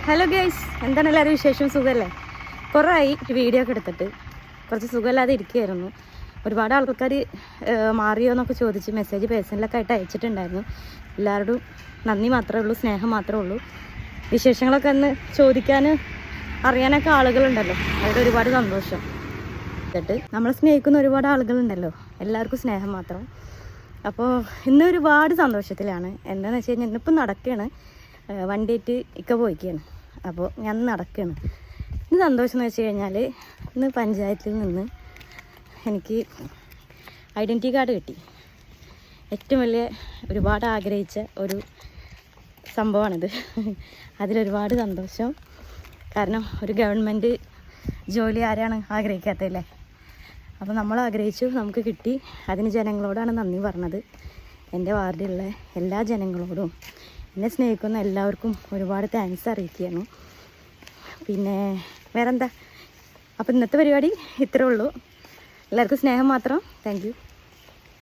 Hello guys, എന്താണ് എല്ലാവരും വിശേഷം? സുഖമല്ലേ? കുറേ ആയി വീഡിയോ ഒക്കെ എടുത്തിട്ട് കുറച്ച് സുഖമില്ലാതെ ഇരിക്കുകയായിരുന്നു. ഒരുപാട് ആൾക്കാർ മാറിയോ എന്നൊക്കെ ചോദിച്ച് മെസ്സേജ് പേഴ്സണലൊക്കെ ആയിട്ട് അയച്ചിട്ടുണ്ടായിരുന്നു. എല്ലാവരോടും നന്ദി മാത്രമേ ഉള്ളൂ, സ്നേഹം മാത്രമേ ഉള്ളൂ. വിശേഷങ്ങളൊക്കെ ഒന്ന് ചോദിക്കാൻ അറിയാനൊക്കെ ആളുകളുണ്ടല്ലോ, അതിൽ ഒരുപാട് സന്തോഷം. എന്നിട്ട് നമ്മളെ സ്നേഹിക്കുന്ന ഒരുപാട് ആളുകളുണ്ടല്ലോ, എല്ലാവർക്കും സ്നേഹം മാത്രം. അപ്പോൾ ഇന്ന് ഒരുപാട് സന്തോഷത്തിലാണ്. എന്താണെന്ന് വെച്ച് കഴിഞ്ഞാൽ ഇന്നിപ്പം നടക്കുകയാണ്, വണ്ടിയിട്ട് ഇക്ക പോയിക്കുകയാണ്. അപ്പോൾ ഞാൻ നടക്കുകയാണ്. ഇന്ന് സന്തോഷം എന്ന് വെച്ച് കഴിഞ്ഞാൽ ഇന്ന് പഞ്ചായത്തിൽ നിന്ന് എനിക്ക് ഐഡൻറ്റിറ്റി കാർഡ് കിട്ടി. ഏറ്റവും വലിയ ഒരുപാട് ആഗ്രഹിച്ച ഒരു സംഭവമാണിത്. അതിലൊരുപാട് സന്തോഷം. കാരണം ഒരു ഗവൺമെൻറ് ജോലി ആരാണ് ആഗ്രഹിക്കാത്തതല്ലേ? അപ്പോൾ നമ്മൾ ആഗ്രഹിച്ചു, നമുക്ക് കിട്ടി. അതിന് ജനങ്ങളോടാണ് നന്ദി പറഞ്ഞത്. എൻ്റെ വാർഡിലുള്ള എല്ലാ ജനങ്ങളോടും എന്നെ സ്നേഹിക്കുന്ന എല്ലാവർക്കും ഒരുപാട് താങ്ക്സ് അറിയിക്കുകയാണ്. പിന്നെ വേറെന്താ, അപ്പോൾ ഇന്നത്തെ പരിപാടി ഇത്രേ ഉള്ളൂ. എല്ലാവർക്കും സ്നേഹം മാത്രം. Thank you.